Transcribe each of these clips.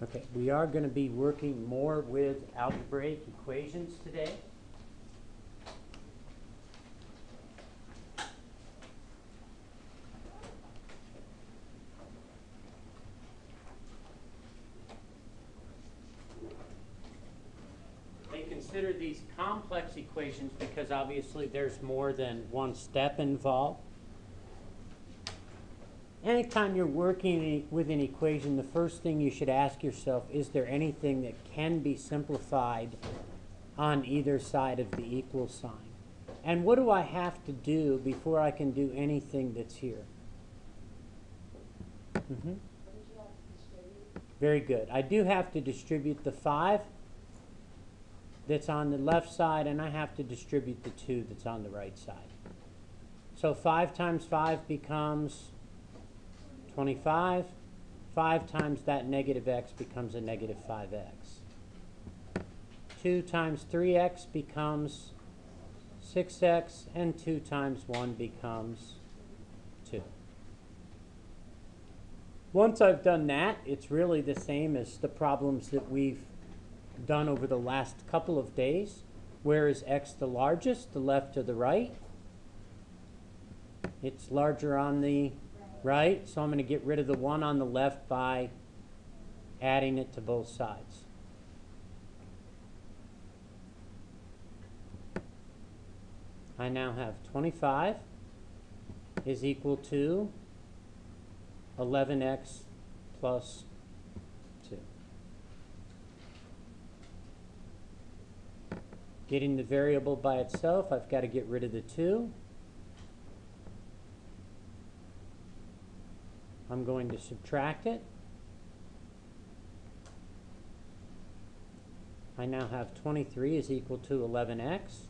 Okay, we are going to be working more with algebraic equations today. They consider these complex equations because obviously there's more than one step involved. Anytime you're working with an equation, the first thing you should ask yourself, is there anything that can be simplified on either side of the equal sign? And what do I have to do before I can do anything that's here? Very good. I do have to distribute the 5 that's on the left side, and I have to distribute the 2 that's on the right side. So 5 times 5 becomes 25. 5 times that negative x becomes a negative 5x. 2 times 3x becomes 6x, and 2 times 1 becomes 2. Once I've done that, it's really the same as the problems that we've done over the last couple of days. Where is x the largest, the left or the right? It's larger on the right, so I'm going to get rid of the 1 on the left by adding it to both sides. I now have 25 is equal to 11x plus 2. Getting the variable by itself, I've got to get rid of the 2. I'm going to subtract it. I now have 23 is equal to 11x.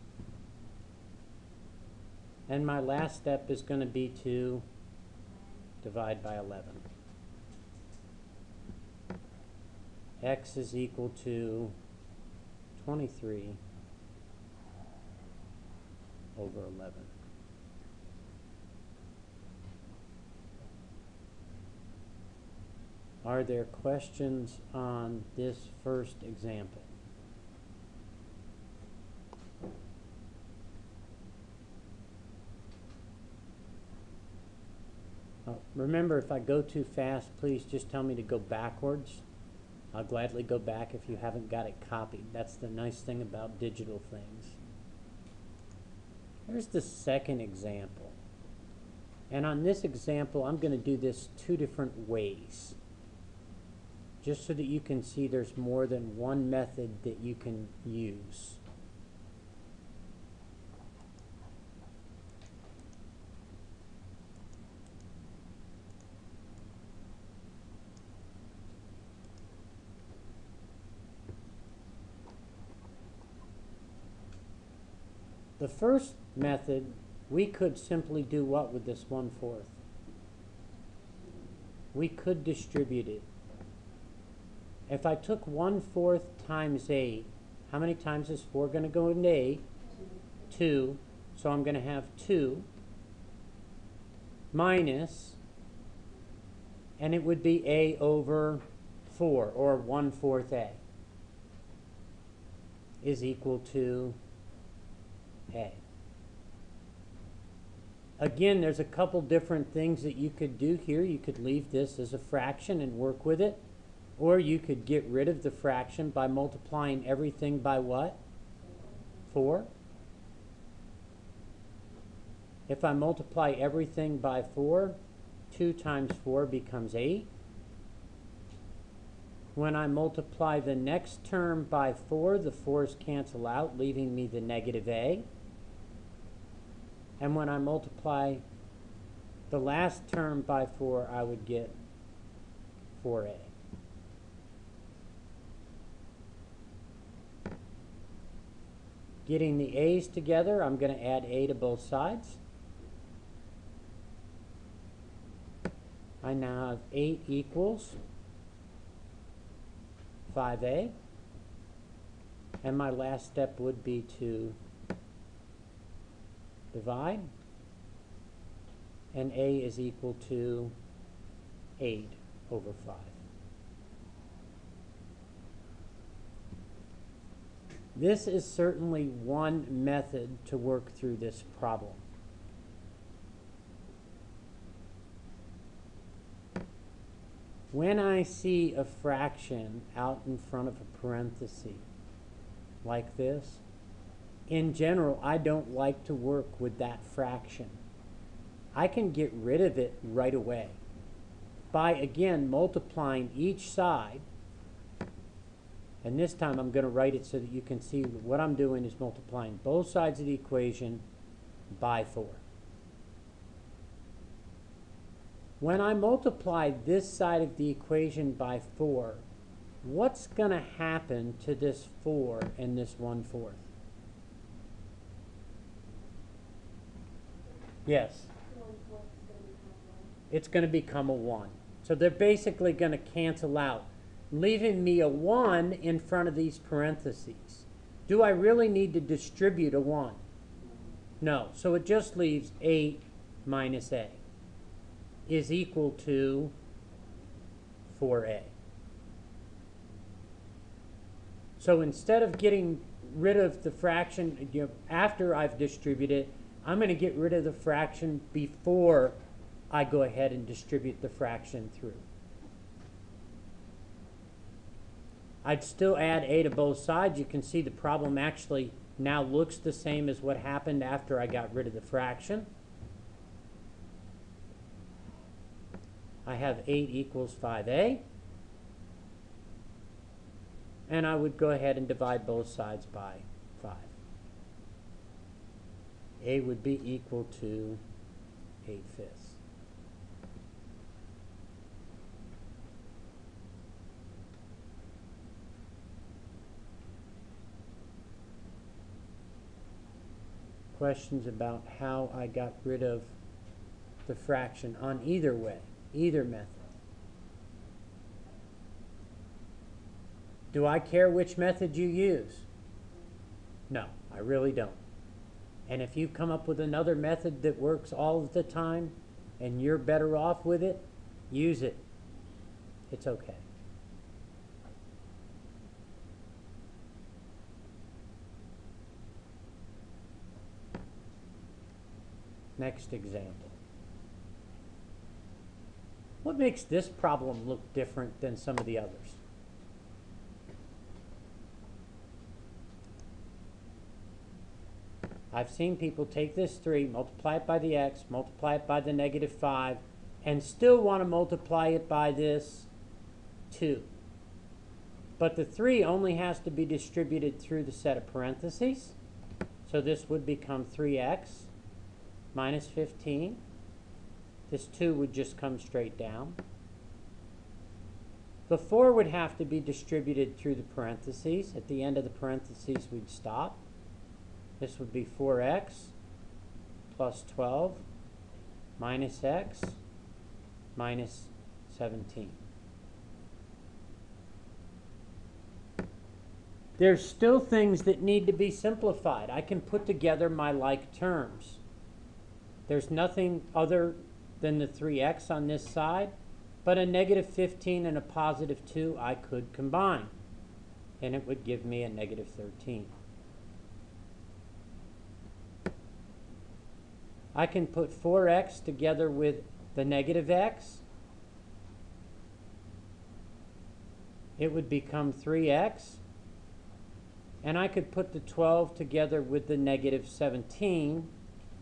And my last step is going to be to divide by 11. X is equal to 23 over 11. Are there questions on this first example? Remember, if I go too fast, please just tell me to go backwards. I'll gladly go back if you haven't got it copied. That's the nice thing about digital things. Here's the second example. And on this example, I'm going to do this 2 different ways, just so that you can see there's more than one method that you can use. The first method, we could simply do what with this 1/4? We could distribute it. If I took 1/4 times 8, how many times is 4 going to go into 8? 2. So I'm going to have 2 minus, and it would be a over 4, or 1/4 a, is equal to a. Again, there's a couple different things that you could do here. You could leave this as a fraction and work with it. Or you could get rid of the fraction by multiplying everything by what? 4. If I multiply everything by 4, 2 times 4 becomes 8. When I multiply the next term by 4, the 4's cancel out, leaving me the negative a. And when I multiply the last term by 4, I would get 4a. Getting the a's together, I'm going to add a to both sides. I now have 8 equals 5a. And my last step would be to divide. And a is equal to 8 over 5. This is certainly one method to work through this problem. When I see a fraction out in front of a parenthesis like this, in general, I don't like to work with that fraction. I can get rid of it right away by, again, multiplying each side. And this time I'm going to write it so that you can see what I'm doing is multiplying both sides of the equation by 4. When I multiply this side of the equation by 4, what's going to happen to this 4 and this 1/4? Yes? It's going to become a 1. So they're basically going to cancel out, leaving me a 1 in front of these parentheses. Do I really need to distribute a 1? No. So it just leaves 8 minus a is equal to 4a. So instead of getting rid of the fraction after I've distributed, I'm going to get rid of the fraction before I go ahead and distribute the fraction through. I'd still add a to both sides. You can see the problem actually now looks the same as what happened after I got rid of the fraction. I have 8 equals 5a. And I would go ahead and divide both sides by 5. A would be equal to 8/5. Questions about how I got rid of the fraction on either way, either method? Do I care which method you use? No, I really don't. And if you come up with another method that works all of the time and you're better off with it, use it. It's okay. Next example. What makes this problem look different than some of the others? I've seen people take this 3, multiply it by the x, multiply it by the -5, and still want to multiply it by this 2. But the 3 only has to be distributed through the set of parentheses. So this would become 3x minus 15. This 2 would just come straight down. The 4 would have to be distributed through the parentheses. At the end of the parentheses, we'd stop. This would be 4x plus 12 minus x minus 17. There's still things that need to be simplified. I can put together my like terms. There's nothing other than the 3x on this side, but a -15 and a +2 I could combine, and it would give me a -13. I can put 4x together with the -x. It would become 3x. And I could put the 12 together with the -17,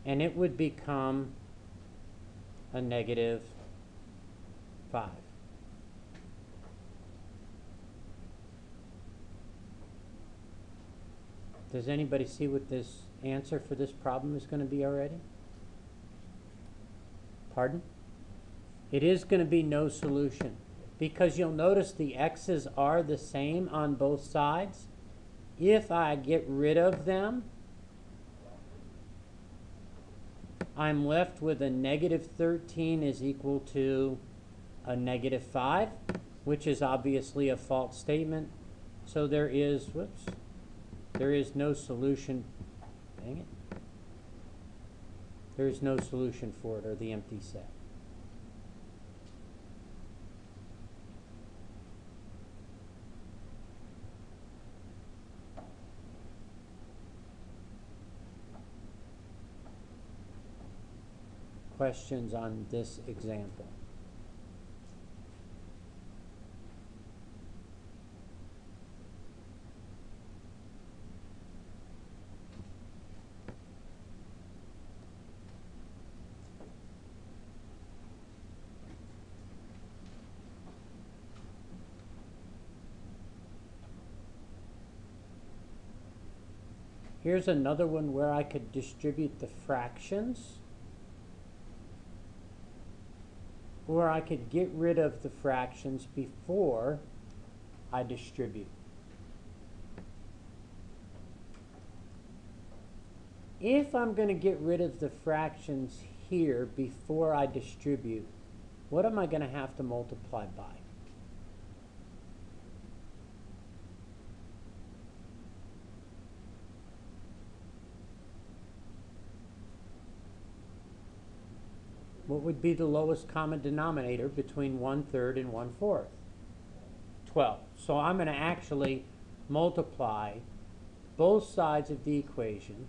and it would become a -5. Does anybody see what this answer for this problem is going to be already? Pardon? It is going to be no solution, because you'll notice the x's are the same on both sides. If I get rid of them, I'm left with a -13 is equal to a -5, which is obviously a false statement. So there is, there is no solution. Dang it. There is no solution for it, or the empty set. questions on this example? Here's another one where I could distribute the fractions, or I could get rid of the fractions before I distribute. If I'm going to get rid of the fractions here before I distribute, what am I going to have to multiply by? What would be the lowest common denominator between 1/3 and 1/4? 12. So I'm going to actually multiply both sides of the equation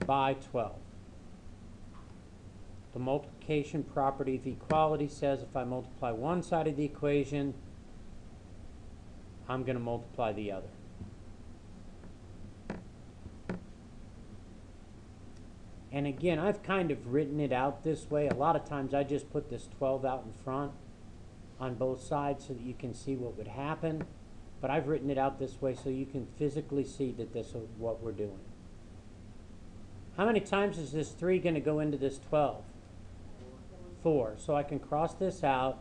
by 12. The multiplication property of equality says if I multiply one side of the equation, I'm going to multiply the other. And again, I've kind of written it out this way. A lot of times I just put this 12 out in front on both sides so that you can see what would happen. But I've written it out this way so you can physically see that this is what we're doing. How many times is this 3 going to go into this 12? 4. So I can cross this out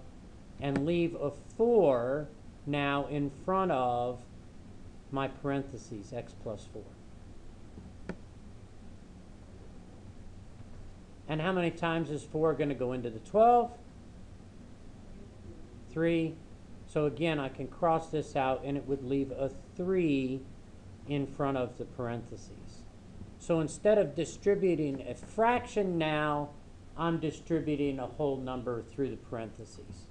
and leave a 4 now in front of my parentheses, x plus 4. And how many times is 4 going to go into the 12? 3. So again, I can cross this out and it would leave a 3 in front of the parentheses. So instead of distributing a fraction now, I'm distributing a whole number through the parentheses.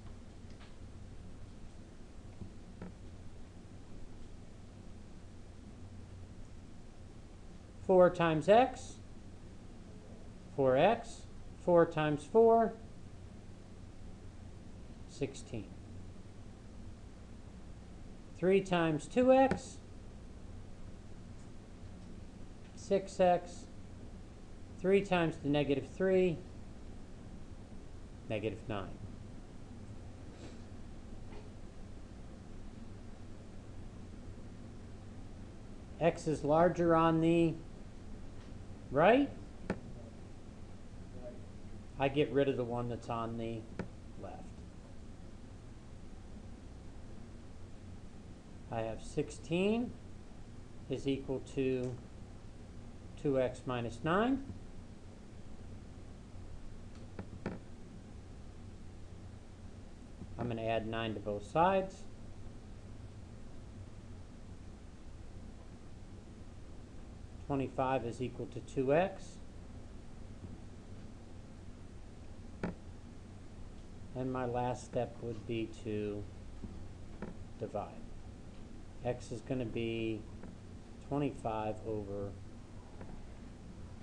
Four times x, 4x, 4 times 4, 16. 3 times 2x, 6x, 3 times the negative 3, negative 9. X is larger on the right. I get rid of the one that's on the left. I have 16 is equal to 2x minus 9. I'm going to add 9 to both sides. $25 is equal to 2x. And my last step would be to divide. X is going to be 25 over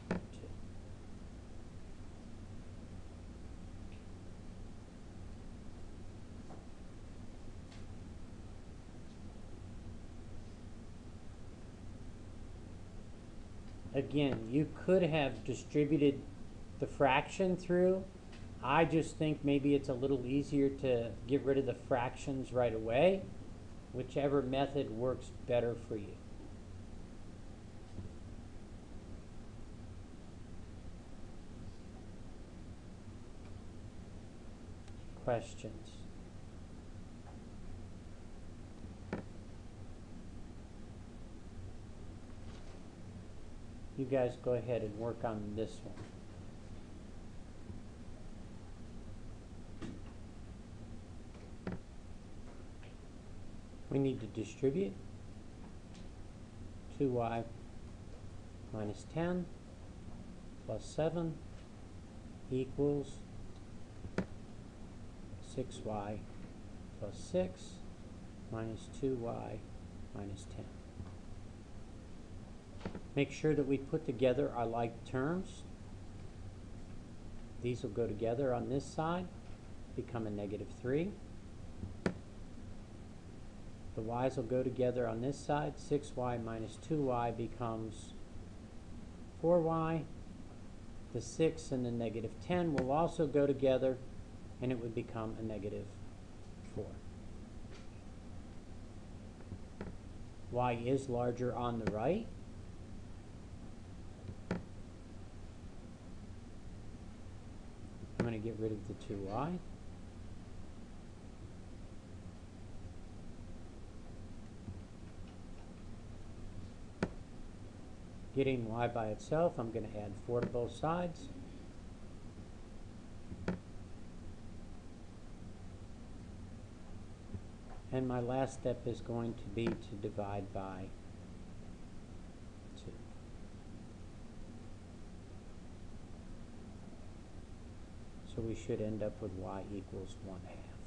2. Again, you could have distributed the fraction through. I just think maybe it's a little easier to get rid of the fractions right away. Whichever method works better for you. Questions? You guys go ahead and work on this one. We need to distribute 2y minus 10 plus 7 equals 6y plus 6 minus 2y minus 10. Make sure that we put together our like terms. These will go together on this side, become a -3. The y's will go together on this side. 6y minus 2y becomes 4y. The 6 and the -10 will also go together, and it would become a -4. Y is larger on the right. I'm going to get rid of the 2y. Getting y by itself, I'm going to add 4 to both sides. And my last step is going to be to divide by 2. So we should end up with y equals 1/2.